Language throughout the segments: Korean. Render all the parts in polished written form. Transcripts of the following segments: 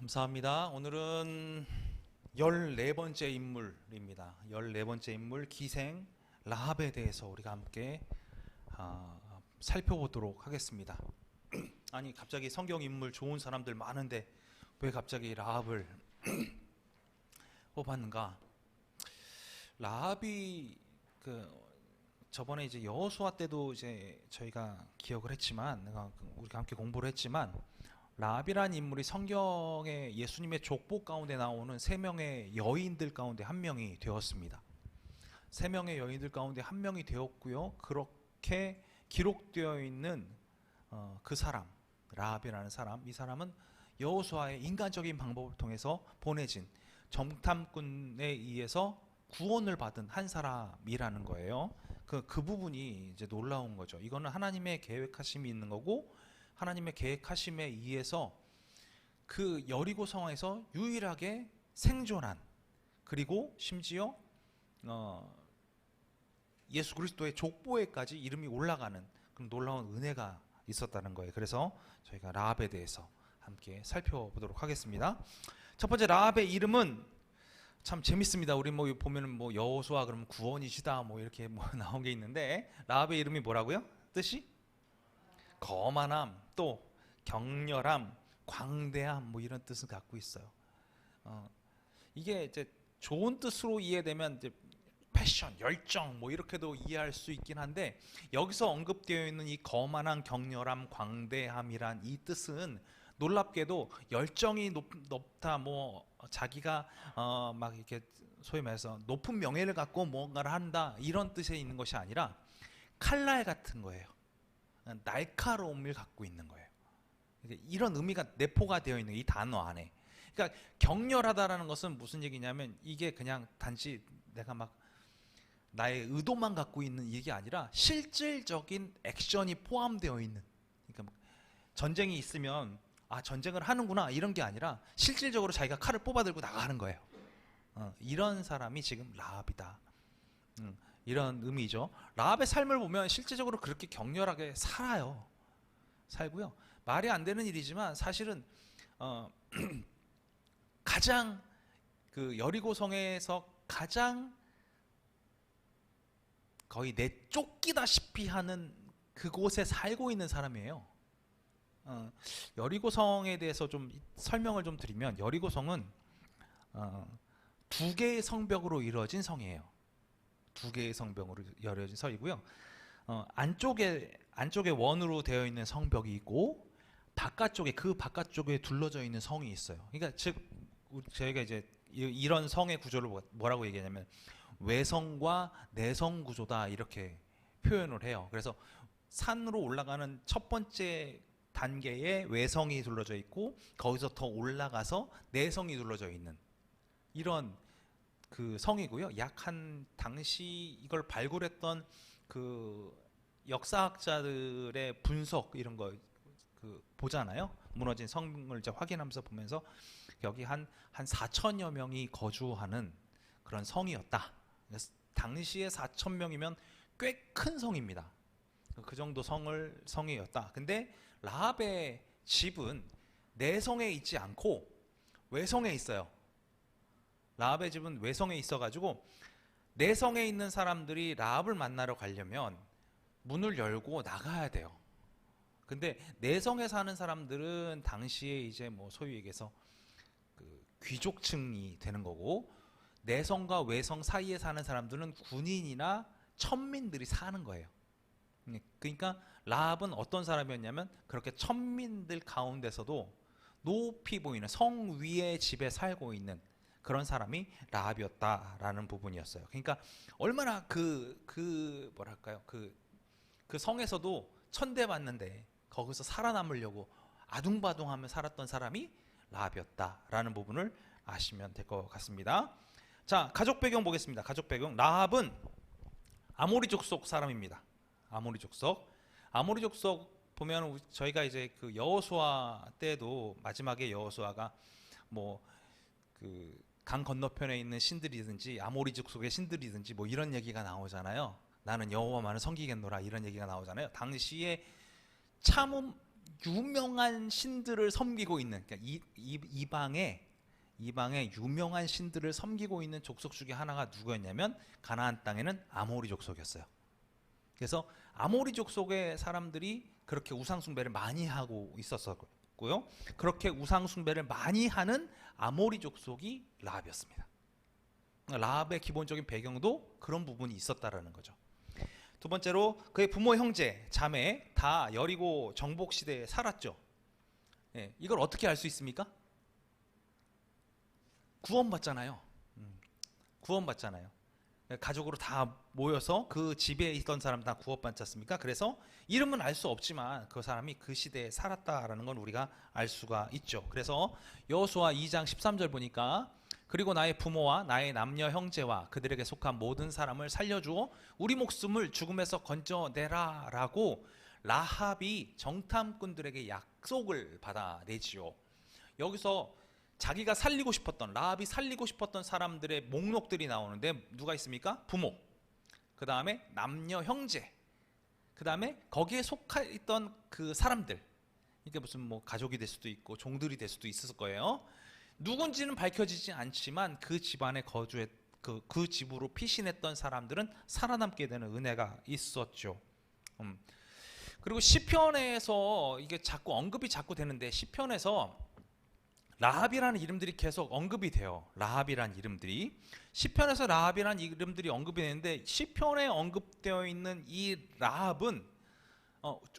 감사합니다. 오늘은 14번째 인물입니다. 14번째 인물 기생 라합에 대해서 우리가 함께 살펴보도록 하겠습니다. 아니 갑자기 성경 인물 좋은 사람들 많은데 왜 갑자기 라합을 뽑았는가? 라합이 저번에 이제 여호수아 때도 이제 저희가 기억을 했지만 우리가 함께 공부를 했지만 라합이라는 인물이 성경의 예수님의 족보 가운데 나오는 세 명의 여인들 가운데 한 명이 되었습니다. 세 명의 여인들 가운데 한 명이 되었고요. 그렇게 기록되어 있는 그 사람, 라합이라는 사람, 이 사람은 여호수아의 인간적인 방법을 통해서 보내진 정탐꾼에 의해서 구원을 받은 한 사람이라는 거예요. 그 부분이 이제 놀라운 거죠. 이거는 하나님의 계획하심이 있는 거고, 하나님의 계획하심에 의해서 그 여리고 성에서 유일하게 생존한, 그리고 심지어 예수 그리스도의 족보에까지 이름이 올라가는 그런 놀라운 은혜가 있었다는 거예요. 그래서 저희가 라합에 대해서 함께 살펴보도록 하겠습니다. 첫 번째, 라합의 이름은 참 재밌습니다. 우리 보면은 여호수아 그러면 구원이시다 이렇게 나온 게 있는데, 라합의 이름이 뭐라고요? 뜻이 거만함, 또 격렬함, 광대함 이런 뜻을 갖고 있어요. 이게 이제 좋은 뜻으로 이해되면 이제 패션, 열정 이렇게도 이해할 수 있긴 한데, 여기서 언급되어 있는 이 거만함, 격렬함, 광대함이란 이 뜻은 놀랍게도 열정이 높다, 자기가 막 이렇게 소위 말해서 높은 명예를 갖고 뭔가를 한다, 이런 뜻에 있는 것이 아니라 칼날 같은 거예요. 날카로움을 갖고 있는 거예요. 이런 의미가 내포가 되어 있는 이 단어 안에. 그러니까 격렬하다라는 것은 무슨 얘기냐면, 이게 그냥 단지 내가 막 나의 의도만 갖고 있는 이게 아니라 실질적인 액션이 포함되어 있는. 그러니까 전쟁이 있으면 전쟁을 하는구나 이런 게 아니라 실질적으로 자기가 칼을 뽑아들고 나가는 거예요. 이런 사람이 지금 라합이다. 이런 의미죠. 라합의 삶을 보면 실제적으로 그렇게 격렬하게 살고요. 말이 안 되는 일이지만 사실은 가장 그 여리고 성에서 가장 거의 내쫓기다시피 하는 그곳에 살고 있는 사람이에요. 여리고 성에 대해서 좀 설명을 좀 드리면, 여리고 성은 두 개의 성벽으로 이루어진 성이에요. 두 개의 성벽으로 이루어진 성이고요. 안쪽에 원으로 되어 있는 성벽이 있고, 그 바깥쪽에 둘러져 있는 성이 있어요. 그러니까 즉 저희가 이제 이런 성의 구조를 뭐라고 얘기하냐면 외성과 내성 구조다, 이렇게 표현을 해요. 그래서 산으로 올라가는 첫 번째 단계에 외성이 둘러져 있고, 거기서 더 올라가서 내성이 둘러져 있는 이런 그 성이고요. 당시 이걸 발굴했던 그 역사학자들의 분석 이런 거 보잖아요. 무너진 성을 이제 확인하면서 보면서 여기 한 4천여 명이 거주하는 그런 성이었다. 당시에 4천 명이면 꽤 큰 성입니다. 그 정도 성이었다. 근데 라합의 집은 내성에 있지 않고 외성에 있어요. 라합의 집은 외성에 있어가지고 내성에 있는 사람들이 라합을 만나러 가려면 문을 열고 나가야 돼요. 근데 내성에 사는 사람들은 당시에 이제 소위 얘기해서 그 귀족층이 되는 거고, 내성과 외성 사이에 사는 사람들은 군인이나 천민들이 사는 거예요. 그러니까 라합은 어떤 사람이었냐면, 그렇게 천민들 가운데서도 높이 보이는 성 위의 집에 살고 있는 그런 사람이 라합이었다라는 부분이었어요. 그러니까 얼마나 뭐랄까요, 그 성에서도 천대받는데 거기서 살아남으려고 아둥바둥하며 살았던 사람이 라합이었다라는 부분을 아시면 될 것 같습니다. 자, 가족 배경 보겠습니다. 가족 배경. 라합은 아모리 족속 사람입니다. 아모리 족속 보면 저희가 이제 그 여호수아 때도 마지막에 여호수아가 강 건너편에 있는 신들이든지 아모리 족속의 신들이든지 이런 얘기가 나오잖아요. 나는 여호와만을 섬기겠노라, 이런 얘기가 나오잖아요. 당시에 참 유명한 신들을 섬기고 있는, 그러니까 이방의 유명한 신들을 섬기고 있는 족속 중에 하나가 누구였냐면 가나안 땅에는 아모리 족속이었어요. 그래서 아모리 족속의 사람들이 그렇게 우상 숭배를 많이 하고 있었고요. 그렇게 우상 숭배를 많이 하는 아모리 족속이 라합이었습니다. 라합의 기본적인 배경도 그런 부분이 있었다라는 거죠. 두 번째로 그의 부모, 형제, 자매 다 여리고 정복 시대에 살았죠. 예, 이걸 어떻게 알 수 있습니까? 구원받잖아요. 구원받잖아요. 가족으로 다 모여서 그 집에 있던 사람 다 구원받지 않습니까? 그래서 이름은 알 수 없지만 그 사람이 그 시대에 살았다라는 건 우리가 알 수가 있죠. 그래서 여호수아 2장 13절 보니까 그리고 나의 부모와 나의 남녀 형제와 그들에게 속한 모든 사람을 살려주어 우리 목숨을 죽음에서 건져내라 라고 라합이 정탐꾼들에게 약속을 받아내지요. 여기서 자기가 살리고 싶었던, 라합이 살리고 싶었던 사람들의 목록들이 나오는데 누가 있습니까? 부모, 그 다음에 남녀 형제, 그 다음에 거기에 속해 있던 그 사람들, 이게 무슨 뭐 가족이 될 수도 있고 종들이 될 수도 있을 거예요. 누군지는 밝혀지지 않지만 그 집안에 거주했, 그 집으로 피신했던 사람들은 살아남게 되는 은혜가 있었죠. 그리고 시편에서 이게 자꾸 언급이 자꾸 되는데, 시편에서 라합이라는 이름들이 계속 언급이 돼요. 라합이라는 이름들이, 시편에서 라합이라는 이름들이 언급이 되는데, 시편에 언급되어 있는 이 라합은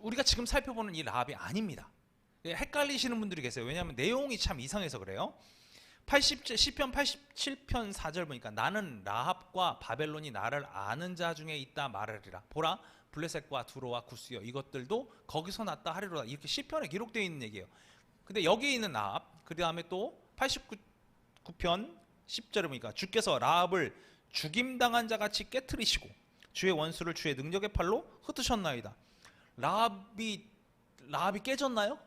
우리가 지금 살펴보는 이 라합이 아닙니다. 헷갈리시는 분들이 계세요. 왜냐하면 내용이 참 이상해서 그래요. 시편 87편 4절 보니까 나는 라합과 바벨론이 나를 아는 자 중에 있다 말하리라. 보라, 블레셋과 두로와 구스여 이것들도 거기서 났다 하리로다. 이렇게 시편에 기록되어 있는 얘기예요. 근데 여기에 있는 라합, 그 다음에 또 89편 10절에 보니까 주께서 라합을 죽임당한 자같이 깨트리시고 주의 원수를 주의 능력의 팔로 흩으셨나이다. 라합이 깨졌나요?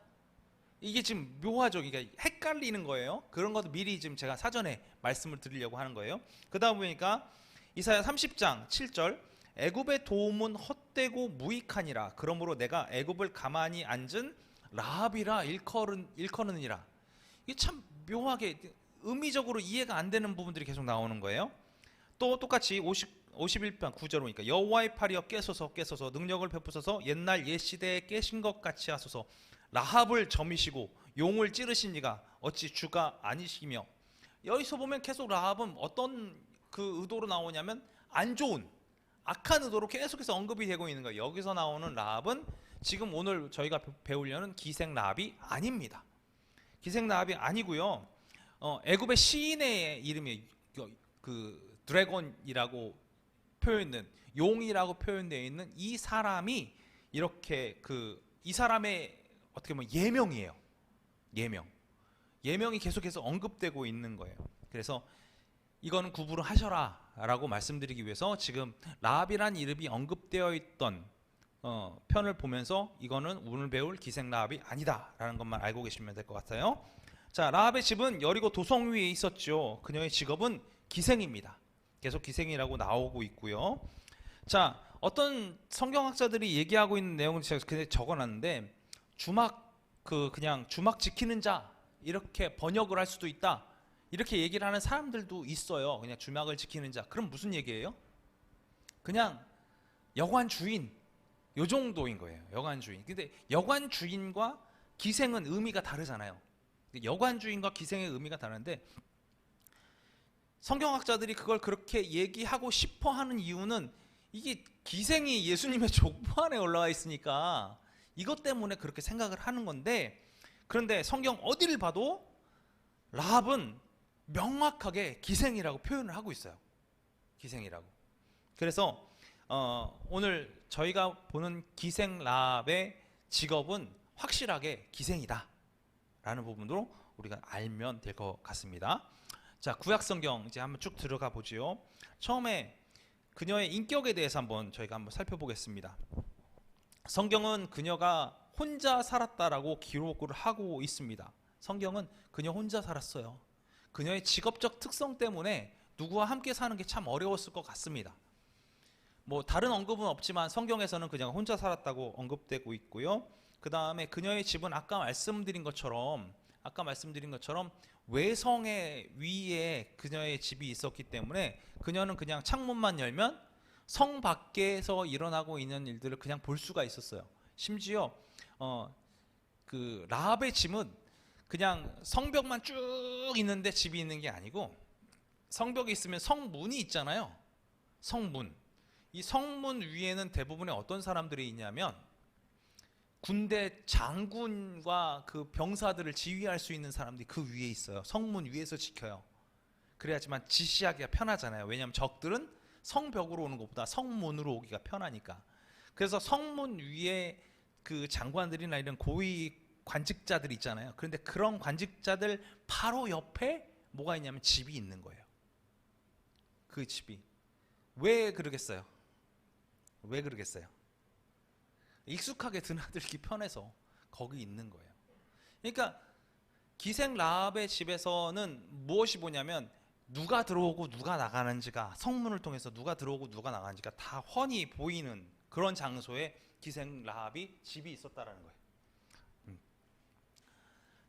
이게 지금 묘하죠. 이게 헷갈리는 거예요. 그런 것도 미리 지금 제가 사전에 말씀을 드리려고 하는 거예요. 그 다음 보니까 이사야 30장 7절 애굽의 도움은 헛되고 무익하니라. 그러므로 내가 애굽을 가만히 앉은 라합이라 일컬으니라. 이게 참 묘하게 의미적으로 이해가 안 되는 부분들이 계속 나오는 거예요. 또 똑같이 51편 9절 보니까 여호와의 팔이여 깨소서 능력을 베푸소서 옛날 옛 시대에 깨신 것 같이 하소서. 라합을 점이시고 용을 찌르신 이가 어찌 주가 아니시며. 여기서 보면 계속 라합은 어떤 그 의도로 나오냐면 안 좋은 악한 의도로 계속해서 언급이 되고 있는 거예요. 여기서 나오는 라합은 지금 오늘 저희가 배우려는 기생 라합이 아닙니다. 기생 라합이 아니고요. 애굽의 시인의 이름이 그 드래곤이라고 표현된, 용이라고 표현되어 있는 이 사람이 이렇게 이 사람의 어떻게 보면 예명이에요. 예명이 계속해서 언급되고 있는 거예요. 그래서 이거는 구분을 하셔라 라고 말씀드리기 위해서 지금 라합이란 이름이 언급되어 있던 편을 보면서 이거는 오늘 배울 기생 라합이 아니다 라는 것만 알고 계시면 될 것 같아요. 자, 라합의 집은 여리고 도성 위에 있었죠. 그녀의 직업은 기생입니다. 계속 기생이라고 나오고 있고요. 자, 어떤 성경학자들이 얘기하고 있는 내용을 제가 그냥 적어놨는데, 그냥 주막 지키는 자 이렇게 번역을 할 수도 있다, 이렇게 얘기를 하는 사람들도 있어요. 그냥 주막을 지키는 자. 그럼 무슨 얘기예요? 그냥 여관 주인, 요 정도인 거예요. 여관 주인. 근데 여관 주인과 기생은 의미가 다르잖아요. 여관 주인과 기생의 의미가 다른데, 성경학자들이 그걸 그렇게 얘기하고 싶어 하는 이유는 이게 기생이 예수님의 족보 안에 올라와 있으니까 이것 때문에 그렇게 생각을 하는 건데, 그런데 성경 어디를 봐도 라합은 명확하게 기생이라고 표현을 하고 있어요. 기생이라고. 그래서 오늘 저희가 보는 기생 라합의 직업은 확실하게 기생이다 라는 부분으로 우리가 알면 될 것 같습니다. 자, 구약성경 이제 한번 쭉 들어가 보지요. 처음에 그녀의 인격에 대해서 저희가 한번 살펴보겠습니다. 성경은 그녀가 혼자 살았다라고 기록을 하고 있습니다. 성경은 그녀 혼자 살았어요. 그녀의 직업적 특성 때문에 누구와 함께 사는 게 참 어려웠을 것 같습니다. 뭐 다른 언급은 없지만 성경에서는 그녀가 혼자 살았다고 언급되고 있고요. 그 다음에 그녀의 집은 아까 말씀드린 것처럼 외성의 위에 그녀의 집이 있었기 때문에 그녀는 그냥 창문만 열면 성 밖에서 일어나고 있는 일들을 그냥 볼 수가 있었어요. 심지어 그 라합의 집은 그냥 성벽만 쭉 있는데 집이 있는 게 아니고, 성벽이 있으면 성문이 있잖아요. 성문. 이 성문 위에는 대부분의 어떤 사람들이 있냐면 군대 장군과 그 병사들을 지휘할 수 있는 사람들이 그 위에 있어요. 성문 위에서 지켜요. 그래야지만 지시하기가 편하잖아요. 왜냐하면 적들은 성벽으로 오는 것보다 성문으로 오기가 편하니까. 그래서 성문 위에 그 장관들이나 이런 고위 관직자들이 있잖아요. 그런데 그런 관직자들 바로 옆에 뭐가 있냐면 집이 있는 거예요. 그 집이. 왜 그러겠어요? 익숙하게 드나들기 편해서 거기 있는 거예요. 그러니까 기생 라합의 집에서는 무엇이 보냐면 누가 들어오고 누가 나가는지가, 성문을 통해서 누가 들어오고 누가 나가는지가 다 훤히 보이는 그런 장소에 기생 라합이 집이 있었다라는 거예요.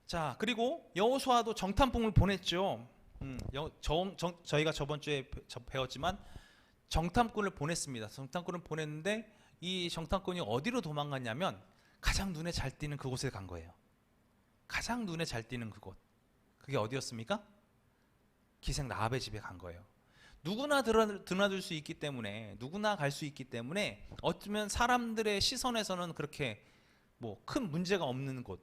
자, 그리고 여호수아도 정탐꾼을 보냈죠. 저희가 저번 주에 배웠지만 정탐꾼을 보냈습니다. 정탐꾼을 보냈는데 이 정탐꾼이 어디로 도망갔냐면 가장 눈에 잘 띄는 그곳에 간 거예요. 가장 눈에 잘 띄는 그곳. 그게 어디였습니까? 기생 라합의 집에 간 거예요. 누구나 드나들 수 있기 때문에, 누구나 갈 수 있기 때문에 어쩌면 사람들의 시선에서는 그렇게 뭐 큰 문제가 없는 곳,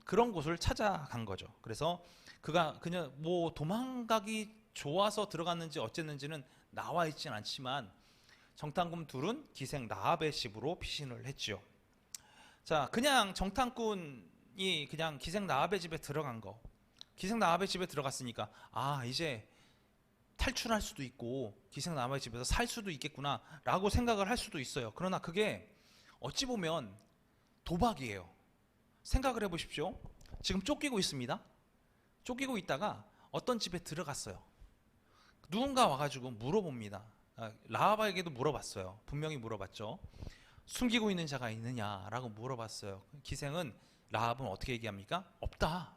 그런 곳을 찾아간 거죠. 그래서 그냥 뭐 도망가기 좋아서 들어갔는지 어쨌는지는 나와 있진 않지만 정탐꾼 둘은 기생 라합의 집으로 피신을 했죠. 자, 그냥 정탐꾼이 그냥 기생 라합의 집에 들어간 거, 기생 라합의 집에 들어갔으니까 이제 탈출할 수도 있고 기생 라합의 집에서 살 수도 있겠구나 라고 생각을 할 수도 있어요. 그러나 그게 어찌 보면 도박이에요. 생각을 해보십시오. 지금 쫓기고 있습니다. 쫓기고 있다가 어떤 집에 들어갔어요. 누군가 와가지고 물어봅니다. 라합에게도 물어봤어요. 분명히 물어봤죠. 숨기고 있는 자가 있느냐라고 물어봤어요. 기생은, 라합은 어떻게 얘기합니까? 없다.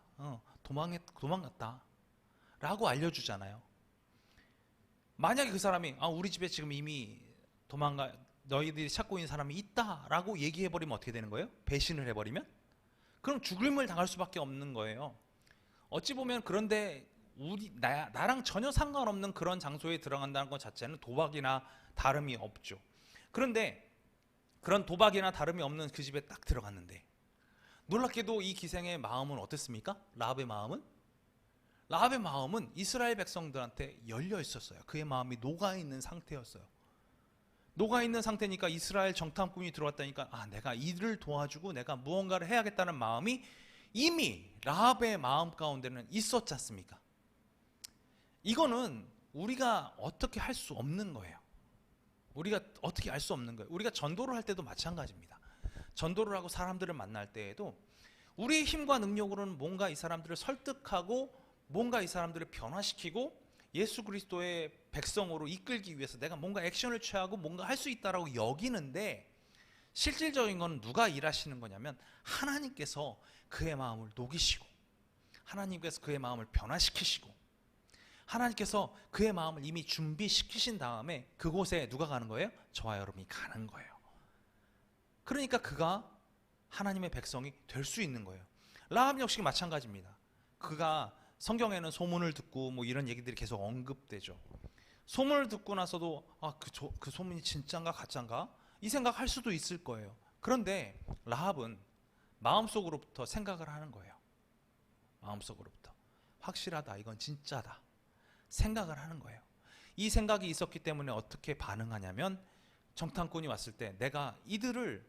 도망갔다 라고 알려주잖아요. 만약에 그 사람이 우리 집에 지금 이미 너희들이 찾고 있는 사람이 있다 라고 얘기해버리면 어떻게 되는 거예요? 배신을 해버리면? 그럼 죽임을 당할 수밖에 없는 거예요. 어찌 보면 그런데 나랑 전혀 상관없는 그런 장소에 들어간다는 것 자체는 도박이나 다름이 없죠. 그런데 그런 도박이나 다름이 없는 그 집에 딱 들어갔는데 놀랍게도 이 기생의 마음은 어땠습니까? 라합의 마음은 이스라엘 백성들한테 열려 있었어요. 그의 마음이 녹아있는 상태였어요. 녹아있는 상태니까 이스라엘 정탐꾼이 들어왔다니까 내가 이를 도와주고 내가 무언가를 해야겠다는 마음이 이미 라합의 마음 가운데는 있었지 않습니까? 이거는 우리가 어떻게 할 수 없는 거예요. 우리가 어떻게 알 수 없는 거예요. 우리가 전도를 할 때도 마찬가지입니다. 전도를 하고 사람들을 만날 때에도 우리의 힘과 능력으로는 뭔가 이 사람들을 설득하고 뭔가 이 사람들을 변화시키고 예수 그리스도의 백성으로 이끌기 위해서 내가 뭔가 액션을 취하고 뭔가 할 수 있다라고 여기는데, 실질적인 건 누가 일하시는 거냐면 하나님께서 그의 마음을 녹이시고 하나님께서 그의 마음을 변화시키시고 하나님께서 그의 마음을 이미 준비시키신 다음에 그곳에 누가 가는 거예요? 저와 여러분이 가는 거예요. 그러니까 그가 하나님의 백성이 될 수 있는 거예요. 라합 역시 마찬가지입니다. 그가 성경에는 소문을 듣고 뭐 이런 얘기들이 계속 언급되죠. 소문을 듣고 나서도 그 소문이 진짠가 가짠가 이 생각할 수도 있을 거예요. 그런데 라합은 마음속으로부터 생각을 하는 거예요. 마음속으로부터 확실하다, 이건 진짜다 생각을 하는 거예요. 이 생각이 있었기 때문에 어떻게 반응하냐면 정탐꾼이 왔을 때 내가 이들을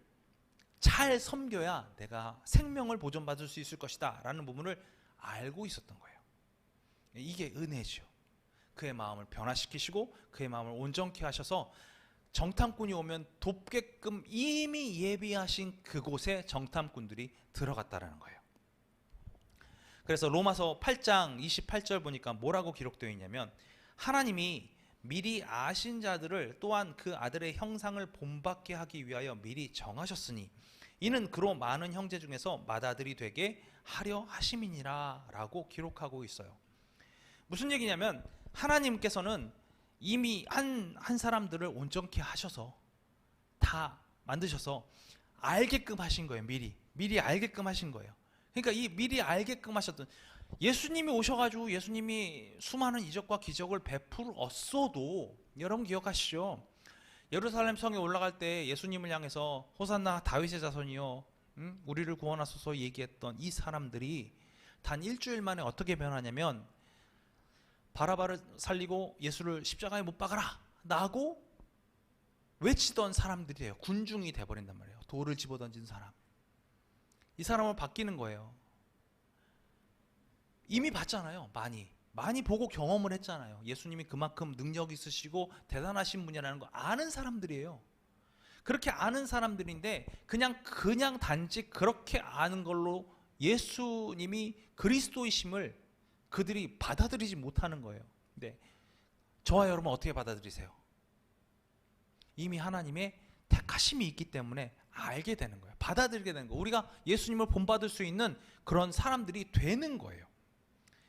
잘 섬겨야 내가 생명을 보존받을 수 있을 것이다 라는 부분을 알고 있었던 거예요. 이게 은혜죠. 그의 마음을 변화시키시고 그의 마음을 온전케 하셔서 정탐꾼이 오면 돕게끔 이미 예비하신 그곳에 정탐꾼들이 들어갔다라는 거예요. 그래서 로마서 8장 28절 보니까 뭐라고 기록되어 있냐면 하나님이 미리 아신 자들을 또한 그 아들의 형상을 본받게 하기 위하여 미리 정하셨으니 이는 그로 많은 형제 중에서 맏아들이 되게 하려 하심이니라 라고 기록하고 있어요. 무슨 얘기냐면 하나님께서는 이미 한 사람들을 온전케 하셔서 다 만드셔서 알게끔 하신 거예요. 미리 알게끔 하신 거예요. 그러니까 이 미리 알게끔 하셨던, 예수님이 오셔가지고 예수님이 수많은 이적과 기적을 베풀었어도 여러분 기억하시죠? 예루살렘 성에 올라갈 때 예수님을 향해서 호산나 다윗의 자손이여 우리를 구원하소서 얘기했던 이 사람들이 단 일주일 만에 어떻게 변하냐면 바라바를 살리고 예수를 십자가에 못 박아라 라고 외치던 사람들이에요. 군중이 돼버린단 말이에요. 돌을 집어던진 사람. 이 사람은 바뀌는 거예요. 이미 봤잖아요. 많이 보고 경험을 했잖아요. 예수님이 그만큼 능력 있으시고 대단하신 분이라는 거 아는 사람들이에요. 그렇게 아는 사람들인데 그냥 단지 그렇게 아는 걸로 예수님이 그리스도이심을 그들이 받아들이지 못하는 거예요. 근데 저와 여러분 어떻게 받아들이세요? 이미 하나님의 택하심이 있기 때문에 알게 되는 거예요. 받아들이게 되는 거예요. 우리가 예수님을 본받을 수 있는 그런 사람들이 되는 거예요.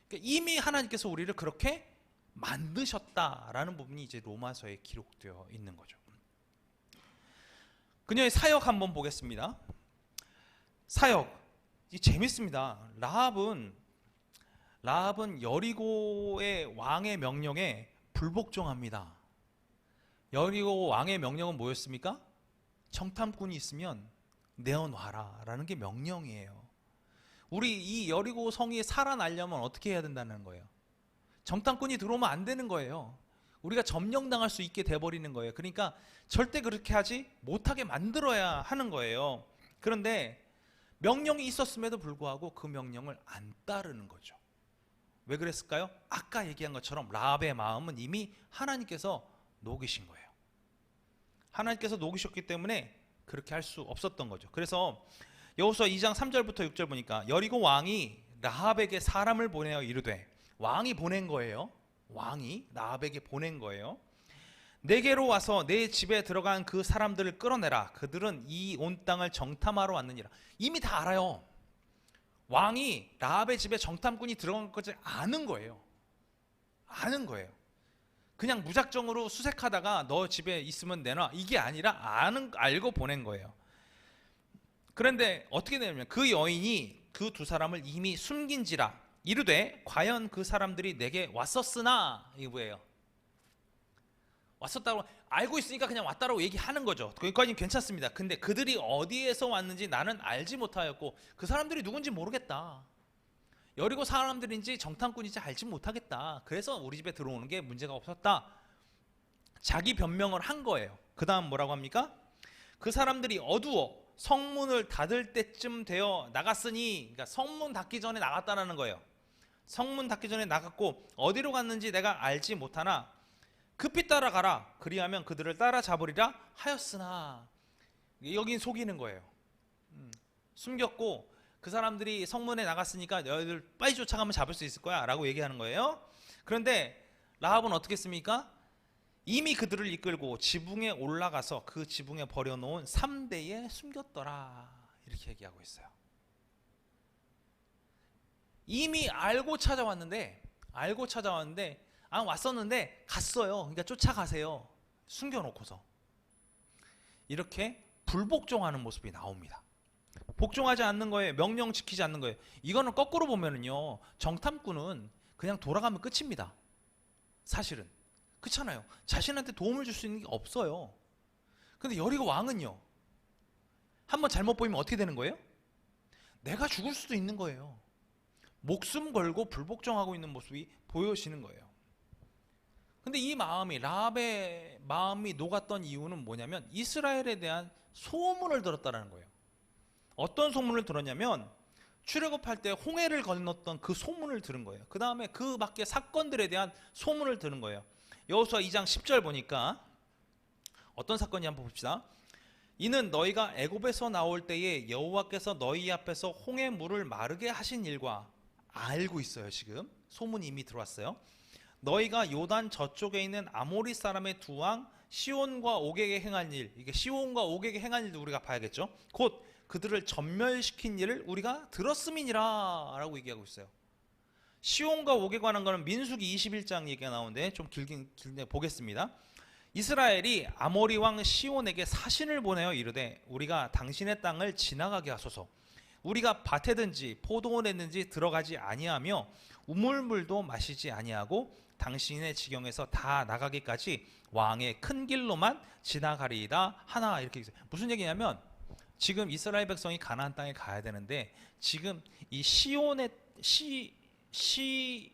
그러니까 이미 하나님께서 우리를 그렇게 만드셨다라는 부분이 이제 로마서에 기록되어 있는 거죠. 그녀의 사역 한번 보겠습니다. 사역 재밌습니다. 라합은 여리고의 왕의 명령에 불복종합니다. 여리고 왕의 명령은 뭐였습니까? 정탐꾼이 있으면 내어놔라 라는 게 명령이에요. 우리 이 여리고 성이 살아나려면 어떻게 해야 된다는 거예요? 정탐꾼이 들어오면 안 되는 거예요. 우리가 점령당할 수 있게 돼버리는 거예요. 그러니까 절대 그렇게 하지 못하게 만들어야 하는 거예요. 그런데 명령이 있었음에도 불구하고 그 명령을 안 따르는 거죠. 왜 그랬을까요? 아까 얘기한 것처럼 라합의 마음은 이미 하나님께서 녹이신 거예요. 하나님께서 녹이셨기 때문에 그렇게 할 수 없었던 거죠. 그래서 여호수아 2장 3절부터 6절 보니까 여리고 왕이 라합에게 사람을 보내어 이르되, 왕이 보낸 거예요. 왕이 라합에게 보낸 거예요. 내게로 와서 내 집에 들어간 그 사람들을 끌어내라. 그들은 이 온 땅을 정탐하러 왔느니라. 이미 다 알아요. 왕이 라합의 집에 정탐꾼이 들어간 것을 아는 거예요. 아는 거예요. 그냥 무작정으로 수색하다가 너 집에 있으면 내놔 이게 아니라 알고 보낸 거예요. 그런데 어떻게 되냐면 그 여인이 그 두 사람을 이미 숨긴지라 이르되 과연 그 사람들이 내게 왔었으나, 이게 뭐예요? 왔었다고 알고 있으니까 그냥 왔다라고 얘기하는 거죠. 거기까지는 괜찮습니다. 근데 그들이 어디에서 왔는지 나는 알지 못하였고 그 사람들이 누군지 모르겠다. 여리고 사람들인지 정탐꾼인지 알지 못하겠다. 그래서 우리 집에 들어오는 게 문제가 없었다. 자기 변명을 한 거예요. 그 다음 뭐라고 합니까? 그 사람들이 어두워 성문을 닫을 때쯤 되어 나갔으니, 그러니까 성문 닫기 전에 나갔다라는 거예요. 성문 닫기 전에 나갔고 어디로 갔는지 내가 알지 못하나 급히 따라가라. 그리하면 그들을 따라잡으리라 하였으나, 여긴 속이는 거예요. 숨겼고 그 사람들이 성문에 나갔으니까 너희들 빨리 쫓아가면 잡을 수 있을 거야 라고 얘기하는 거예요. 그런데 라합은 어떻게 했습니까? 이미 그들을 이끌고 지붕에 올라가서 그 지붕에 버려놓은 3대에 숨겼더라 이렇게 얘기하고 있어요. 이미 알고 찾아왔는데 왔었는데 갔어요. 그러니까 쫓아가세요. 숨겨놓고서. 이렇게 불복종하는 모습이 나옵니다. 복종하지 않는 거예요. 명령 지키지 않는 거예요. 이거는 거꾸로 보면은요, 정탐꾼은 그냥 돌아가면 끝입니다. 사실은 그렇잖아요. 자신한테 도움을 줄 수 있는 게 없어요. 근데 여리고 왕은요, 한번 잘못 보이면 어떻게 되는 거예요? 내가 죽을 수도 있는 거예요. 목숨 걸고 불복종하고 있는 모습이 보여지는 거예요. 근데 이 마음이, 라합의 마음이 녹았던 이유는 뭐냐면 이스라엘에 대한 소문을 들었다는 거예요. 어떤 소문을 들었냐면 출애굽할 때 홍해를 건넜던 그 소문을 들은 거예요. 그 다음에 그 밖에 사건들에 대한 소문을 들은 거예요. 여호수아 2장 10절 보니까 어떤 사건이 한번 봅시다. 이는 너희가 애굽에서 나올 때에 여호와께서 너희 앞에서 홍해 물을 마르게 하신 일과, 알고 있어요. 지금 소문이 이미 들어왔어요. 너희가 요단 저쪽에 있는 아모리 사람의 두 왕 시온과 오게게 행한 일, 이게 시온과 오게게 행한 일도 우리가 봐야겠죠. 곧 그들을 전멸시킨 일을 우리가 들었음이니라 라고 얘기하고 있어요. 시온과 옥에 관한 거는 민수기 21장 얘기가 나오는데 좀 길게 보겠습니다. 이스라엘이 아모리 왕 시온에게 사신을 보내어 이르되 우리가 당신의 땅을 지나가게 하소서. 우리가 밭에든지 포도원에든지 들어가지 아니하며 우물물도 마시지 아니하고 당신의 지경에서 다 나가기까지 왕의 큰 길로만 지나가리이다 하나. 이렇게 있어요. 무슨 얘기냐면 지금 이스라엘 백성이 가나안 땅에 가야 되는데 지금 이 시온의 시혼,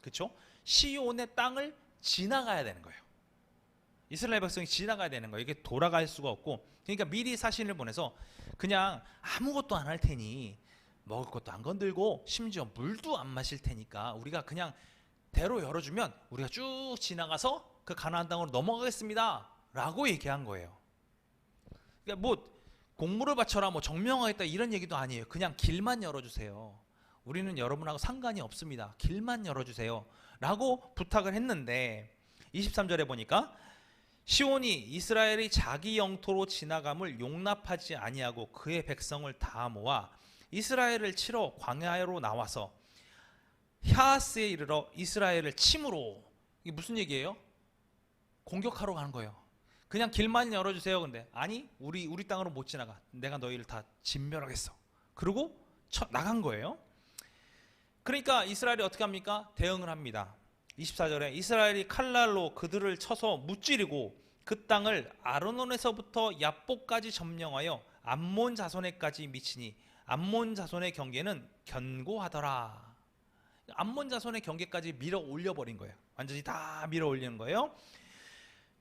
그렇죠? 시온의 땅을 지나가야 되는 거예요. 이스라엘 백성이 지나가야 되는 거예요. 이게 돌아갈 수가 없고, 그러니까 미리 사신을 보내서 그냥 아무것도 안 할 테니 먹을 것도 안 건들고 심지어 물도 안 마실 테니까 우리가 그냥 대로 열어주면 우리가 쭉 지나가서 그 가나안 땅으로 넘어가겠습니다 라고 얘기한 거예요. 그러니까 뭐 공물을 바쳐라 뭐 정명하겠다 이런 얘기도 아니에요. 그냥 길만 열어주세요. 우리는 여러분하고 상관이 없습니다. 길만 열어주세요 라고 부탁을 했는데 23절에 보니까 시온이 이스라엘이 자기 영토로 지나감을 용납하지 아니하고 그의 백성을 다 모아 이스라엘을 치러 광야로 나와서 야하스에 이르러 이스라엘을 침으로. 이게 무슨 얘기예요? 공격하러 가는 거예요. 그냥 길만 열어주세요. 근데 아니 우리 땅으로 못 지나가. 내가 너희를 다 진멸하겠어. 그리고 나간 거예요. 그러니까 이스라엘이 어떻게 합니까? 대응을 합니다. 24절에 이스라엘이 칼날로 그들을 쳐서 무찌르고 그 땅을 아르논에서부터 야복까지 점령하여 암몬 자손에까지 미치니 암몬 자손의 경계는 견고하더라. 암몬 자손의 경계까지 밀어 올려버린 거예요. 완전히 다 밀어 올리는 거예요.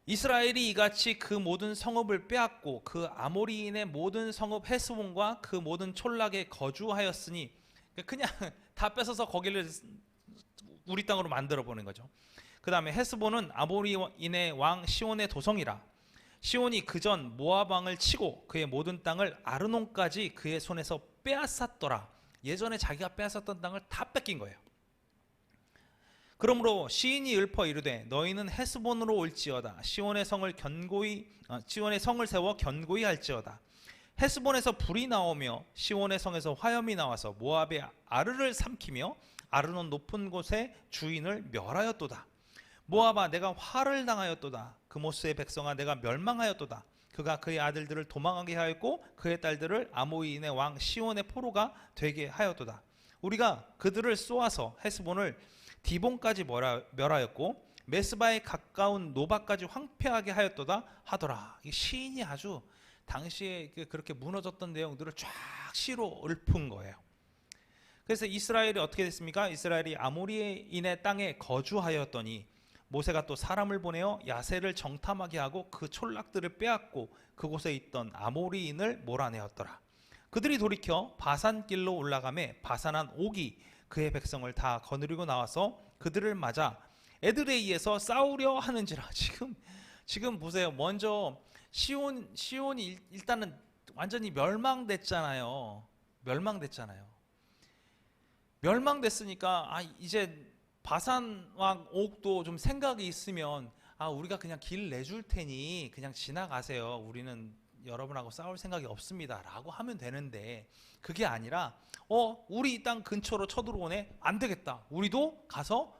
이스라엘이 이같이 그 모든 성읍을 빼앗고 그 아모리인의 모든 성읍 헤스본과 그 모든 촌락에 거주하였으니 그냥 다 뺏어서 거기를 우리 땅으로 만들어 보는 거죠. 그 다음에 헤스본은 아모리인의 왕 시온의 도성이라. 시온이 그전 모압 왕을 치고 그의 모든 땅을 아르논까지 그의 손에서 빼앗았더라. 예전에 자기가 빼앗았던 땅을 다 뺏긴 거예요. 그러므로 시인이 읊어 이르되 너희는 헤스본으로 올지어다. 시온의 성을 세워 견고히 할지어다. 헤스본에서 불이 나오며 시온의 성에서 화염이 나와서 모압의 아르를 삼키며 아르논 높은 곳의 주인을 멸하였도다. 모압아 내가 화를 당하였도다. 그모스의 백성아 내가 멸망하였도다. 그가 그의 아들들을 도망하게 하였고 그의 딸들을 아모리인의 왕 시온의 포로가 되게 하였도다. 우리가 그들을 쏘아서 헤스본을 디본까지 멸하였고 메스바에 가까운 노바까지 황폐하게 하였도다 하더라. 이 시인이 아주 당시에 그렇게 무너졌던 내용들을 쫙 시로 읊은 거예요. 그래서 이스라엘이 어떻게 됐습니까? 이스라엘이 아모리인의 땅에 거주하였더니 모세가 또 사람을 보내어 야세를 정탐하게 하고 그 촌락들을 빼앗고 그곳에 있던 아모리인을 몰아내었더라. 그들이 돌이켜 바산길로 올라가매 바산한 옥이 그의 백성을 다 거느리고 나와서 그들을 맞아 에드레이에서 싸우려 하는지라. 지금 보세요. 먼저 시온이 일단은 완전히 멸망됐잖아요. 멸망됐으니까 이제 바산 왕 옥도 좀 생각이 있으면 우리가 그냥 길 내줄 테니 그냥 지나가세요. 우리는 여러분하고 싸울 생각이 없습니다 라고 하면 되는데 그게 아니라 우리 땅 근처로 쳐들어오네. 안 되겠다. 우리도 가서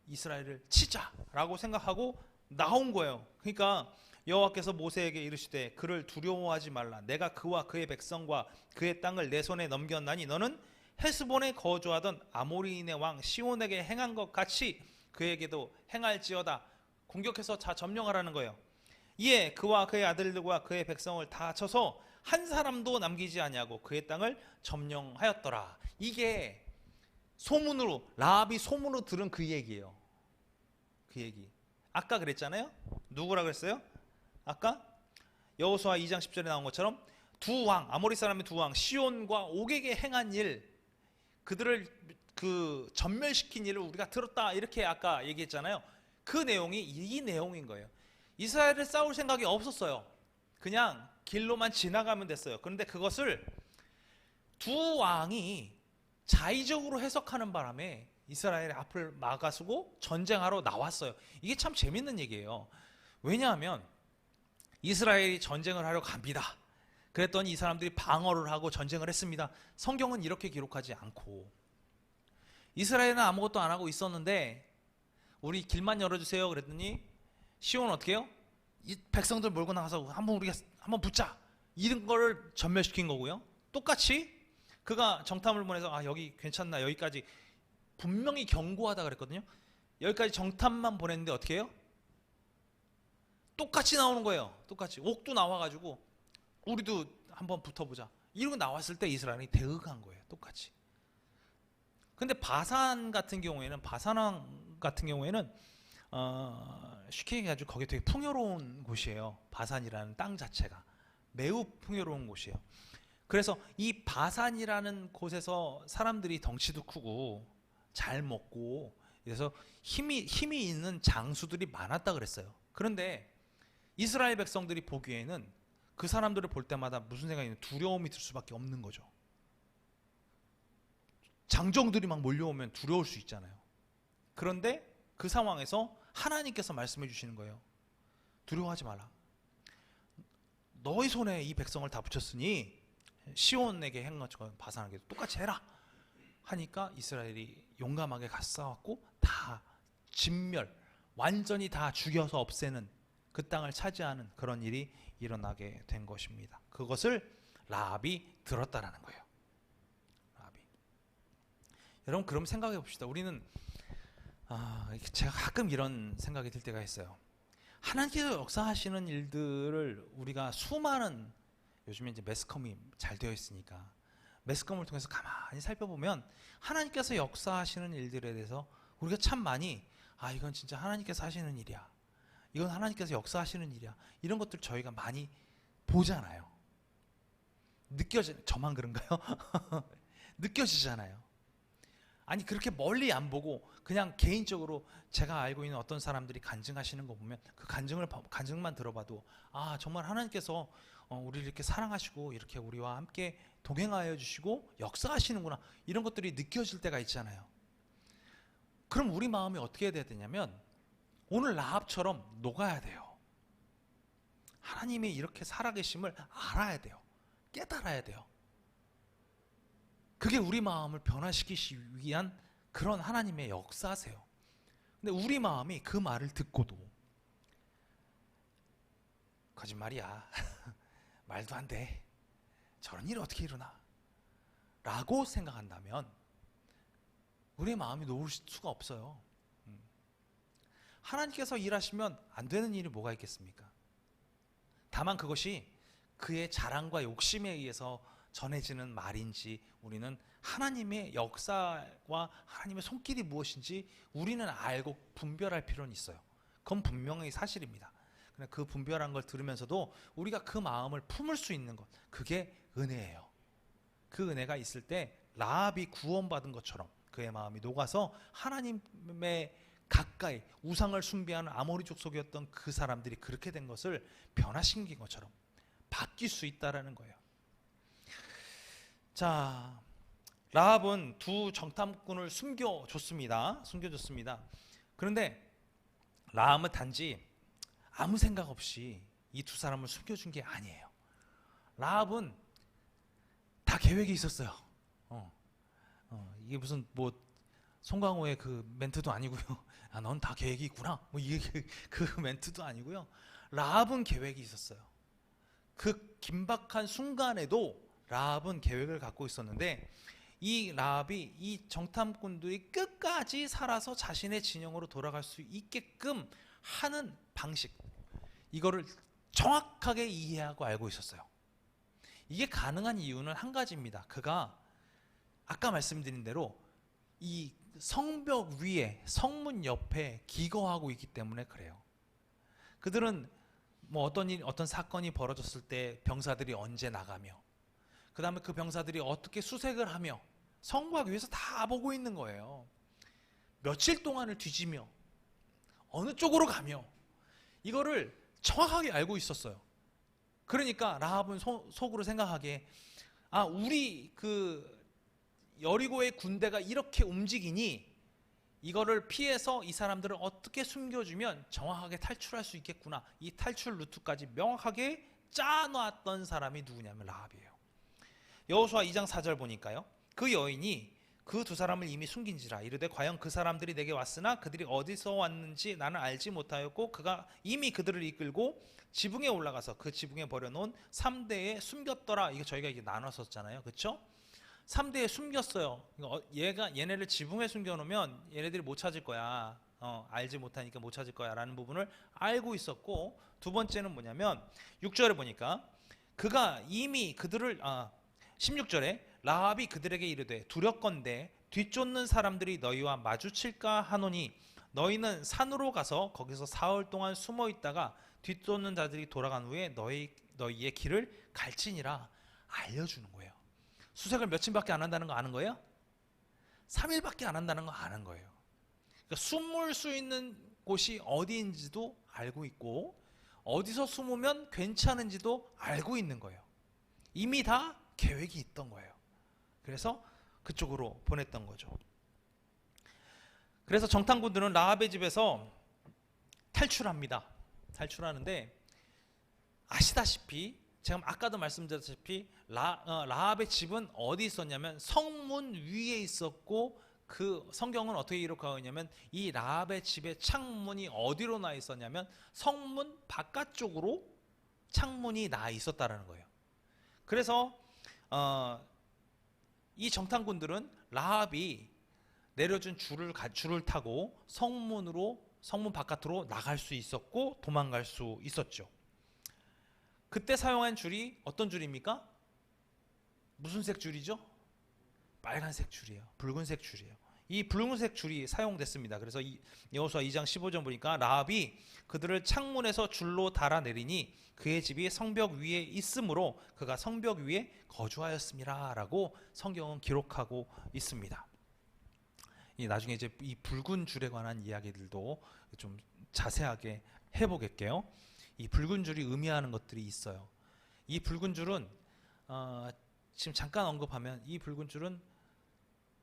이스라엘을 치자 라고 생각하고 나온 거예요. 그러니까 여호와께서 모세에게 이르시되 그를 두려워하지 말라. 내가 그와 그의 백성과 그의 땅을 내 손에 넘겼나니 너는 헤스본에 거주하던 아모리인의 왕 시온에게 행한 것 같이 그에게도 행할지어다. 공격해서 다 점령하라는 거예요. 이에 그와 그의 아들들과 그의 백성을 다 쳐서 한 사람도 남기지 아니하고 그의 땅을 점령하였더라. 이게 소문으로 라합이 소문으로 들은 그 얘기예요. 그 얘기. 아까 그랬잖아요. 누구라 그랬어요? 아까 여호수아 2장 10절에 나온 것처럼 두 왕, 아모리 사람의 두 왕 시온과 옥에게 행한 일, 그들을 전멸시킨 일을 우리가 들었다 이렇게 아까 얘기했잖아요. 그 내용이 이 내용인 거예요. 이스라엘을 싸울 생각이 없었어요. 그냥 길로만 지나가면 됐어요. 그런데 그것을 두 왕이 자의적으로 해석하는 바람에 이스라엘의 앞을 막아서고 전쟁하러 나왔어요. 이게 참 재밌는 얘기예요. 왜냐하면 이스라엘이 전쟁을 하러 갑니다. 그랬더니 이 사람들이 방어를 하고 전쟁을 했습니다. 성경은 이렇게 기록하지 않고 이스라엘은 아무것도 안 하고 있었는데 우리 길만 열어주세요 그랬더니 시온은 어떻게 해요? 이 백성들 몰고 나가서 우리가 한번 붙자 이런 거를 전멸시킨 거고요. 똑같이 그가 정탐을 보내서 여기 괜찮나 여기까지 분명히 경고하다 그랬거든요. 여기까지 정탐만 보냈는데 어떻게 해요? 똑같이 나오는 거예요. 똑같이 옥도 나와가지고 우리도 한번 붙어보자 이러고 나왔을 때 이스라엘이 대응한 거예요. 똑같이. 근데 바산 같은 경우에는 쉽게 얘기해가지고 거기 되게 풍요로운 곳이에요. 바산이라는 땅 자체가 매우 풍요로운 곳이에요. 그래서 이 바산이라는 곳에서 사람들이 덩치도 크고 잘 먹고 그래서 힘이 있는 장수들이 많았다 그랬어요. 그런데 이스라엘 백성들이 보기에는 그 사람들을 볼 때마다 무슨 생각이 두려움이 들 수밖에 없는 거죠. 장정들이 막 몰려오면 두려울 수 있잖아요. 그런데 그 상황에서 하나님께서 말씀해 주시는 거예요. 두려워하지 말라. 너희 손에 이 백성을 다 붙였으니 시온에게 한 것처럼 바산에게도 똑같이 해라 하니까 이스라엘이 용감하게 가서 싸웠고 다 진멸, 완전히 다 죽여서 없애는 그 땅을 차지하는 그런 일이 일어나게 된 것입니다. 그것을 라합이 들었다라는 거예요. 라합이. 여러분 그럼 생각해 봅시다. 우리는 제가 가끔 이런 생각이 들 때가 있어요. 하나님께서 역사하시는 일들을 우리가 수많은 요즘에 이제 매스컴이 잘 되어 있으니까 매스컴을 통해서 가만히 살펴보면 하나님께서 역사하시는 일들에 대해서 우리가 참 많이 이건 진짜 하나님께서 하시는 일이야. 이건 하나님께서 역사하시는 일이야. 이런 것들 저희가 많이 보잖아요. 저만 그런가요? 느껴지잖아요. 아니 그렇게 멀리 안 보고 그냥 개인적으로 제가 알고 있는 어떤 사람들이 간증하시는 거 보면 그 간증만 들어봐도 정말 하나님께서 우리를 이렇게 사랑하시고 이렇게 우리와 함께 동행하여 주시고 역사하시는구나 이런 것들이 느껴질 때가 있잖아요. 그럼 우리 마음이 어떻게 돼야 되냐면 오늘 라합처럼 녹아야 돼요. 하나님이 이렇게 살아계심을 알아야 돼요. 깨달아야 돼요. 그게 우리 마음을 변화시키기 위한 그런 하나님의 역사세요. 근데 우리 마음이 그 말을 듣고도 거짓말이야. 말도 안 돼. 저런 일이 어떻게 일어나? 라고 생각한다면 우리의 마음이 놓을 수가 없어요. 하나님께서 일하시면 안 되는 일이 뭐가 있겠습니까? 다만 그것이 그의 자랑과 욕심에 의해서 전해지는 말인지 우리는 하나님의 역사와 하나님의 손길이 무엇인지 우리는 알고 분별할 필요는 있어요. 그건 분명히 사실입니다. 그러나 그 분별한 걸 들으면서도 우리가 그 마음을 품을 수 있는 것, 그게 은혜예요. 그 은혜가 있을 때 라합이 구원받은 것처럼 그의 마음이 녹아서 하나님의 가까이 우상을 숭배하는 아모리 족속이었던 그 사람들이 그렇게 된 것을 변화시킨 것처럼 바뀔 수 있다라는 거예요. 자, 라합은 두 정탐꾼을 숨겨줬습니다. 그런데 라합은 단지 아무 생각 없이 이 두 사람을 숨겨준 게 아니에요. 라합은 다 계획이 있었어요. 이게 무슨 송강호의 그 멘트도 아니고요. 넌 다 계획이 있구나. 이게 그 멘트도 아니고요. 라합은 계획이 있었어요. 그 긴박한 순간에도 라합은 계획을 갖고 있었는데 이 라합이 이 정탐꾼들이 끝까지 살아서 자신의 진영으로 돌아갈 수 있게끔 하는 방식, 이거를 정확하게 이해하고 알고 있었어요. 이게 가능한 이유는 한 가지입니다. 그가 아까 말씀드린 대로 이 성벽 위에 성문 옆에 기거하고 있기 때문에 그래요. 그들은 어떤 사건이 벌어졌을 때 병사들이 언제 나가며 그 다음에 그 병사들이 어떻게 수색을 하며 성곽 위에서 다 보고 있는 거예요. 며칠 동안을 뒤지며 어느 쪽으로 가며 이거를 정확하게 알고 있었어요. 그러니까 라합은 속으로 생각하기에 우리 그 여리고의 군대가 이렇게 움직이니 이거를 피해서 이 사람들을 어떻게 숨겨주면 정확하게 탈출할 수 있겠구나. 이 탈출 루트까지 명확하게 짜놨던 사람이 누구냐면 라합이에요. 여호수아 2장 4절 보니까요, 그 여인이 그 두 사람을 이미 숨긴지라 이르되 과연 그 사람들이 내게 왔으나 그들이 어디서 왔는지 나는 알지 못하였고 그가 이미 그들을 이끌고 지붕에 올라가서 그 지붕에 버려놓은 3대에 숨겼더라. 이거 저희가 이게 나눴었잖아요, 그렇죠? 3대에 숨겼어요. 얘네를 지붕에 숨겨놓으면 얘네들이 못 찾을 거야. 알지 못하니까 못 찾을 거야 라는 부분을 알고 있었고, 두 번째는 뭐냐면 6절에 보니까 그가 이미 그들을 16절에 라합이 그들에게 이르되 두렵건대 뒤쫓는 사람들이 너희와 마주칠까 하노니 너희는 산으로 가서 거기서 사흘 동안 숨어 있다가 뒤쫓는 자들이 돌아간 후에 너희의 길을 갈지니라 알려주는 거예요. 수색을 며칠밖에 안 한다는 거 아는 거예요? 3일밖에 안 한다는 거 아는 거예요. 그러니까 숨을 수 있는 곳이 어디인지도 알고 있고 어디서 숨으면 괜찮은지도 알고 있는 거예요. 이미 다 계획이 있던 거예요. 그래서 그쪽으로 보냈던 거죠. 그래서 정탐꾼들은 라합의 집에서 탈출합니다. 탈출하는데 아시다시피 제가 아까도 말씀드렸다시피 라합의 집은 어디 있었냐면 성문 위에 있었고, 그 성경은 어떻게 기록하고 있냐면 이 라합의 집의 창문이 어디로 나 있었냐면 성문 바깥쪽으로 창문이 나 있었다라는 거예요. 그래서 이 정탐꾼들은 라합이 내려준 줄을 타고 성문 바깥으로 나갈 수 있었고 도망갈 수 있었죠. 그때 사용한 줄이 어떤 줄입니까? 무슨 색 줄이죠? 빨간색 줄이에요. 붉은색 줄이에요. 이 붉은색 줄이 사용됐습니다. 그래서 여호수아 2장 15절 보니까 라합이 그들을 창문에서 줄로 달아내리니 그의 집이 성벽 위에 있으므로 그가 성벽 위에 거주하였습니다 라고 성경은 기록하고 있습니다. 나중에 이제 이 붉은 줄에 관한 이야기들도 좀 자세하게 해보겠게요. 이 붉은 줄이 의미하는 것들이 있어요. 이 붉은 줄은 지금 잠깐 언급하면 이 붉은 줄은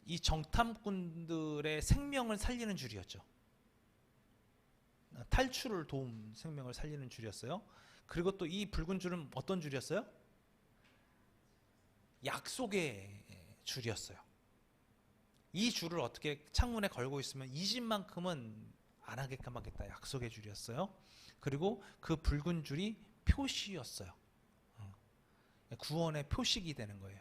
이 정탐꾼들의 생명을 살리는 줄이었죠. 탈출을 도움 생명을 살리는 줄이었어요. 그리고 또 이 붉은 줄은 어떤 줄이었어요? 약속의 줄이었어요. 이 줄을 어떻게 창문에 걸고 있으면 이 집만큼은 안 하게끔 하겠다, 약속의 줄이었어요. 그리고 그 붉은 줄이 표시였어요. 구원의 표식이 되는 거예요.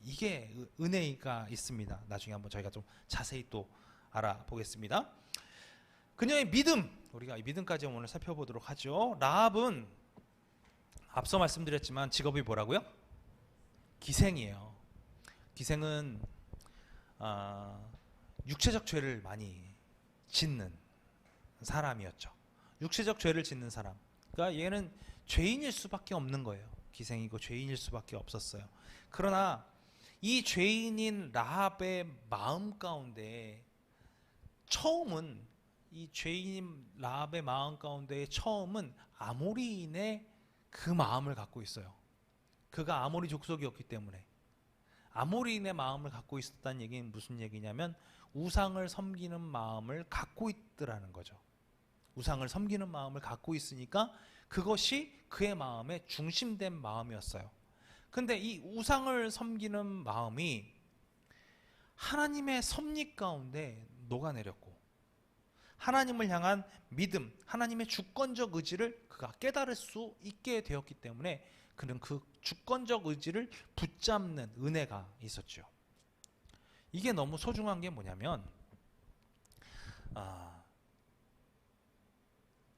이게 은혜가 있습니다. 나중에 한번 저희가 좀 자세히 또 알아보겠습니다. 그녀의 믿음, 우리가 이 믿음까지 오늘 살펴보도록 하죠. 라합은 앞서 말씀드렸지만 직업이 뭐라고요? 기생이에요. 기생은 육체적 죄를 많이 짓는 사람이었죠. 육체적 죄를 짓는 사람. 그러니까 얘는 죄인일 수밖에 없는 거예요. 기생이고 죄인일 수밖에 없었어요. 그러나 이 죄인인 라합의 마음 가운데 처음은, 이 죄인인 라합의 마음 가운데 처음은 아모리인의 그 마음을 갖고 있어요. 그가 아모리 족속이었기 때문에. 아모리인의 마음을 갖고 있었다는 얘기는 무슨 얘기냐면 우상을 섬기는 마음을 갖고 있더라는 거죠. 우상을 섬기는 마음을 갖고 있으니까 그것이 그의 마음의 중심된 마음이었어요. 근데 이 우상을 섬기는 마음이 하나님의 섭리 가운데 녹아내렸고 하나님을 향한 믿음, 하나님의 주권적 의지를 그가 깨달을 수 있게 되었기 때문에 그는 그 주권적 의지를 붙잡는 은혜가 있었죠. 이게 너무 소중한 게 뭐냐면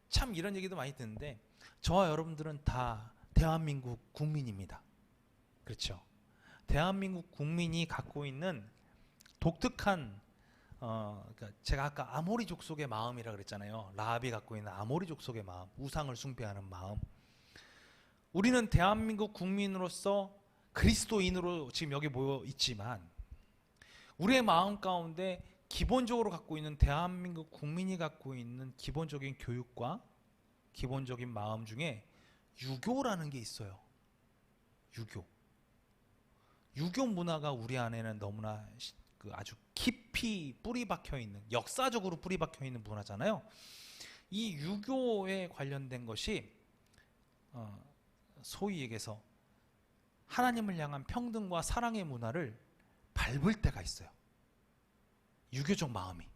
참 이런 얘기도 많이 듣는데 저와 여러분들은 다 대한민국 국민입니다. 그렇죠? 대한민국 국민이 갖고 있는 독특한 그러니까 제가 아까 아모리 족속의 마음이라 그랬잖아요. 라합이 갖고 있는 아모리 족속의 마음, 우상을 숭배하는 마음. 우리는 대한민국 국민으로서 그리스도인으로 지금 여기 모여 있지만 우리의 마음 가운데 기본적으로 갖고 있는 대한민국 국민이 갖고 있는 기본적인 교육과 기본적인 마음 중에 유교라는 게 있어요. 유교 문화가 우리 안에는 너무나 아주 깊이 뿌리 박혀 있는, 역사적으로 뿌리 박혀 있는 문화잖아요. 이 유교에 관련된 것이 소위 얘기해서 하나님을 향한 평등과 사랑의 문화를 밟을 때가 있어요. 유교적 마음이.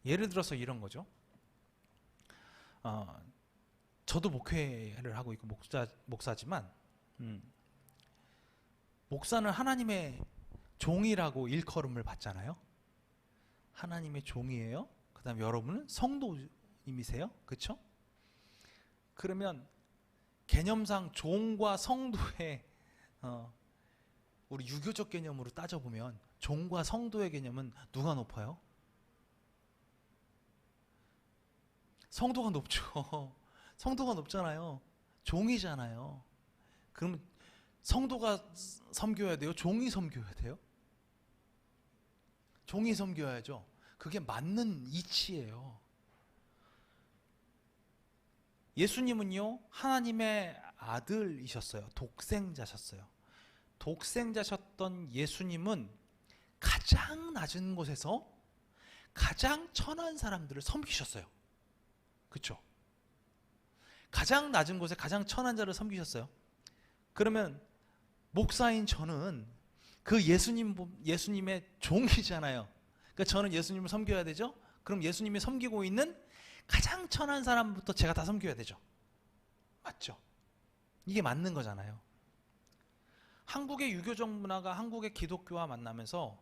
예를 들어서 이런 거죠. 저도 목회를 하고 있고 목사지만 목사는 하나님의 종이라고 일컬음을 받잖아요. 하나님의 종이에요. 그 다음에 여러분은 성도님이세요. 그렇죠? 그러면 개념상 종과 성도의 우리 유교적 개념으로 따져보면 종과 성도의 개념은 누가 높아요? 성도가 높죠. 성도가 높잖아요. 종이잖아요. 그러면 성도가 섬겨야 돼요? 종이 섬겨야 돼요? 종이 섬겨야죠. 그게 맞는 이치예요. 예수님은요, 하나님의 아들이셨어요. 독생자셨어요. 독생자셨던 예수님은 가장 낮은 곳에서 가장 천한 사람들을 섬기셨어요. 그렇죠? 가장 낮은 곳에 가장 천한 자를 섬기셨어요. 그러면 목사인 저는 그 예수님의 종이잖아요. 그러니까 저는 예수님을 섬겨야 되죠. 그럼 예수님이 섬기고 있는 가장 천한 사람부터 제가 다 섬겨야 되죠. 맞죠? 이게 맞는 거잖아요. 한국의 유교적 문화가 한국의 기독교와 만나면서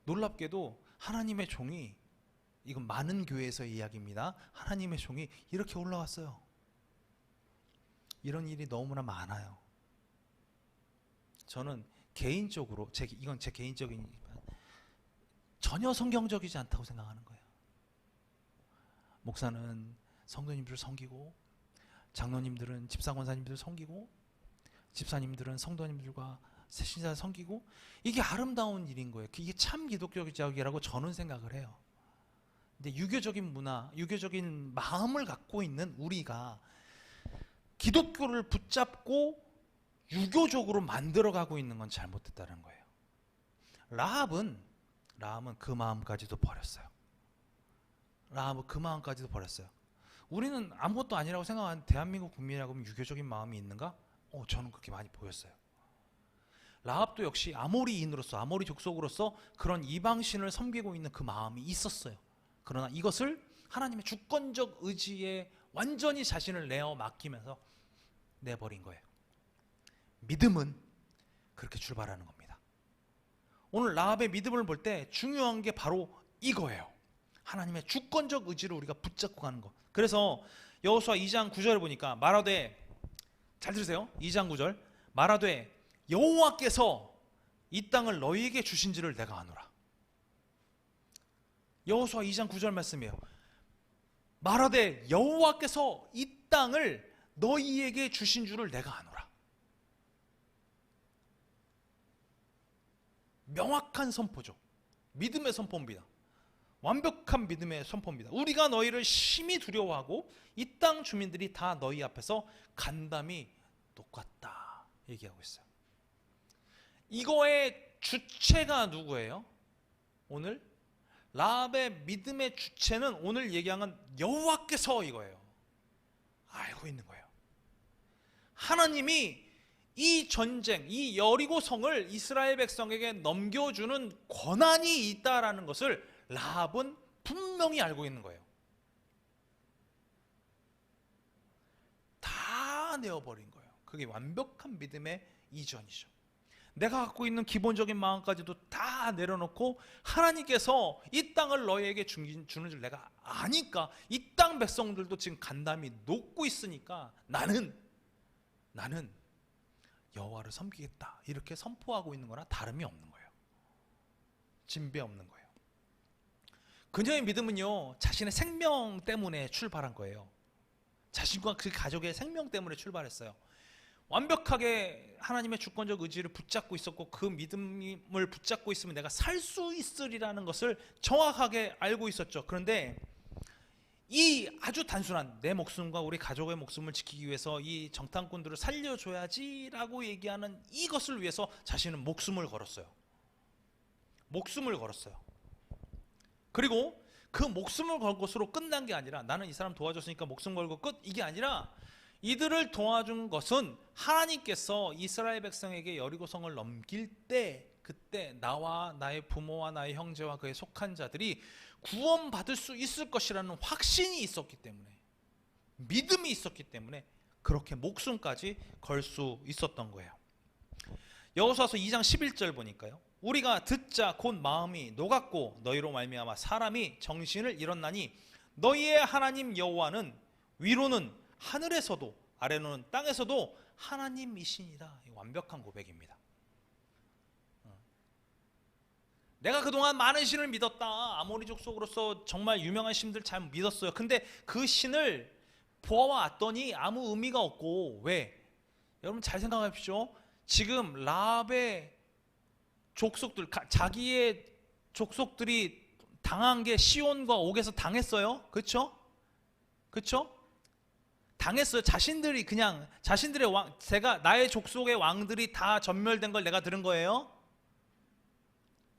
놀랍게도 하나님의 종이, 이건 많은 교회에서의 이야기입니다. 하나님의 종이 이렇게 올라왔어요. 이런 일이 너무나 많아요. 저는 개인적으로, 이건 제 개인적인, 전혀 성경적이지 않다고 생각하는 거예요. 목사는 성도님들을 섬기고, 장로님들은 집사권사님들을 섬기고, 집사님들은 성도님들과 신자를 섬기고, 이게 아름다운 일인 거예요. 이게 참 기독교적이라고 저는 생각을 해요. 근데 유교적인 문화, 유교적인 마음을 갖고 있는 우리가 기독교를 붙잡고 유교적으로 만들어가고 있는 건 잘못됐다는 거예요. 라합은 그 마음까지도 버렸어요. 라합은 그 마음까지도 버렸어요. 우리는 아무것도 아니라고 생각하는 대한민국 국민이라고 하면 유교적인 마음이 있는가? 저는 그렇게 많이 보였어요. 라합도 역시 아모리인으로서, 아모리 족속으로서 그런 이방신을 섬기고 있는 그 마음이 있었어요. 그러나 이것을 하나님의 주권적 의지에 완전히 자신을 내어 맡기면서 내버린 거예요. 믿음은 그렇게 출발하는 겁니다. 오늘 라합의 믿음을 볼 때 중요한 게 바로 이거예요. 하나님의 주권적 의지를 우리가 붙잡고 가는 것. 그래서 여호수아 2장 9절을 보니까 말하되, 잘 들으세요. 2장 9절 말하되 여호와께서 이 땅을 너희에게 주신지를 내가 아노라. 여호수아 2장 9절 말씀이에요. 말하되 여호와께서 이 땅을 너희에게 주신 줄을 내가 아노라. 명확한 선포죠. 믿음의 선포입니다. 완벽한 믿음의 선포입니다. 우리가 너희를 심히 두려워하고 이 땅 주민들이 다 너희 앞에서 간담이 똑같다 얘기하고 있어요. 이거의 주체가 누구예요? 오늘 라합의 믿음의 주체는 오늘 얘기하는 여호와께서 이거예요. 알고 있는 거예요. 하나님이 이 전쟁, 이 여리고성을 이스라엘 백성에게 넘겨주는 권한이 있다라는 것을 라합은 분명히 알고 있는 거예요. 다 내어버린 거예요. 그게 완벽한 믿음의 이전이죠. 내가 갖고 있는 기본적인 마음까지도 다 내려놓고 하나님께서 이 땅을 너희에게 주는 줄 내가 아니까 이 땅 백성들도 지금 간담이 녹고 있으니까 나는 여호와를 섬기겠다 이렇게 선포하고 있는 거나 다름이 없는 거예요. 진배 없는 거예요. 그녀의 믿음은요, 자신의 생명 때문에 출발한 거예요. 자신과 그 가족의 생명 때문에 출발했어요. 완벽하게 하나님의 주권적 의지를 붙잡고 있었고 그 믿음을 붙잡고 있으면 내가 살 수 있으리라는 것을 정확하게 알고 있었죠. 그런데 이 아주 단순한 내 목숨과 우리 가족의 목숨을 지키기 위해서 이 정탐꾼들을 살려줘야지라고 얘기하는 이것을 위해서 자신은 목숨을 걸었어요. 목숨을 걸었어요. 그리고 그 목숨을 걸 것으로 끝난 게 아니라 나는 이 사람 도와줬으니까 목숨 걸고 끝, 이게 아니라 이들을 도와준 것은 하나님께서 이스라엘 백성에게 여리고성을 넘길 때 그때 나와 나의 부모와 나의 형제와 그에 속한 자들이 구원받을 수 있을 것이라는 확신이 있었기 때문에, 믿음이 있었기 때문에 그렇게 목숨까지 걸 수 있었던 거예요. 여호수아서 2장 11절 보니까요, 우리가 듣자 곧 마음이 녹았고 너희로 말미암아 사람이 정신을 잃었나니 너희의 하나님 여호와는 위로는 하늘에서도 아래로는 땅에서도 하나님이시니라. 완벽한 고백입니다. 내가 그동안 많은 신을 믿었다. 아모리 족속으로서 정말 유명한 신들 잘 믿었어요. 근데 그 신을 보아왔더니 아무 의미가 없고, 왜? 여러분 잘 생각하십시오. 지금 라합의 족속들, 자기의 족속들이 당한 게 시온과 옥에서 당했어요. 그렇죠? 그렇죠? 당했어요. 자신들이 그냥 자신들의 왕, 제가 나의 족속의 왕들이 다 전멸된 걸 내가 들은 거예요.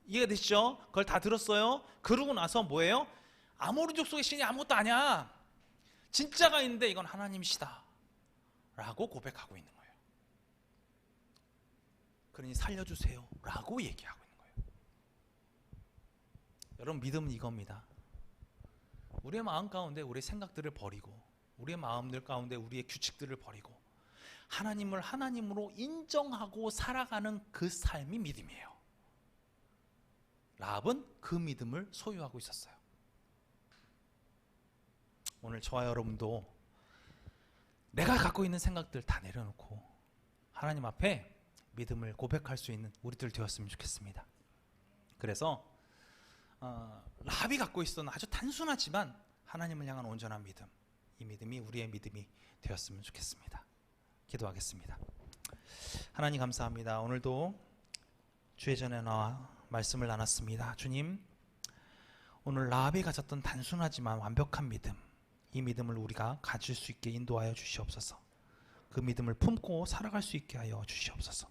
이해가 되시죠? 그걸 다 들었어요. 그러고 나서 뭐예요? 아모리 족속의 신이 아무것도 아니야. 진짜가 있는데 이건 하나님이시다 라고 고백하고 있는 거예요. 그러니 살려주세요 라고 얘기하고 있는 거예요. 여러분, 믿음은 이겁니다. 우리의 마음 가운데 우리의 생각들을 버리고, 우리의 마음들 가운데 우리의 규칙들을 버리고 하나님을 하나님으로 인정하고 살아가는 그 삶이 믿음이에요. 라합은 그 믿음을 소유하고 있었어요. 오늘 저와 여러분도 내가 갖고 있는 생각들 다 내려놓고 하나님 앞에 믿음을 고백할 수 있는 우리들 되었으면 좋겠습니다. 그래서 라합이 갖고 있었던 아주 단순하지만 하나님을 향한 온전한 믿음, 이 믿음이 우리의 믿음이 되었으면 좋겠습니다. 기도하겠습니다. 하나님 감사합니다. 오늘도 주의 전에 나와 말씀을 나눴습니다. 주님, 오늘 라합이 가졌던 단순하지만 완벽한 믿음, 이 믿음을 우리가 가질 수 있게 인도하여 주시옵소서. 그 믿음을 품고 살아갈 수 있게 하여 주시옵소서.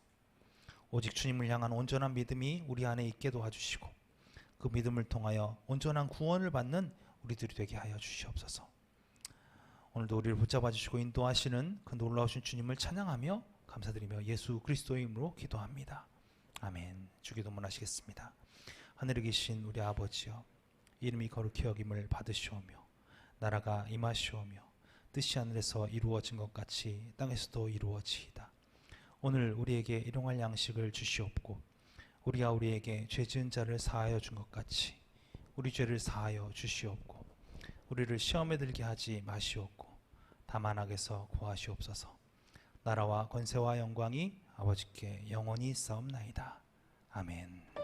오직 주님을 향한 온전한 믿음이 우리 안에 있게 도와주시고 그 믿음을 통하여 온전한 구원을 받는 우리들이 되게 하여 주시옵소서. 오늘도 우리를 붙잡아 주시고 인도하시는 그 놀라우신 주님을 찬양하며 감사드리며 예수 그리스도의 이름으로 기도합니다. 아멘. 주기도문 하시겠습니다. 하늘에 계신 우리 아버지여, 이름이 거룩히 여김을 받으시오며 나라가 임하시오며 뜻이 하늘에서 이루어진 것 같이 땅에서도 이루어지이다. 오늘 우리에게 일용할 양식을 주시옵고 우리가 우리에게 죄 지은 자를 사하여 준 것 같이 우리 죄를 사하여 주시옵고 우리를 시험에 들게 하지 마시옵고 다만 악에서 구하시옵소서. 나라와 권세와 영광이 아버지께 영원히 있사옵나이다. 아멘.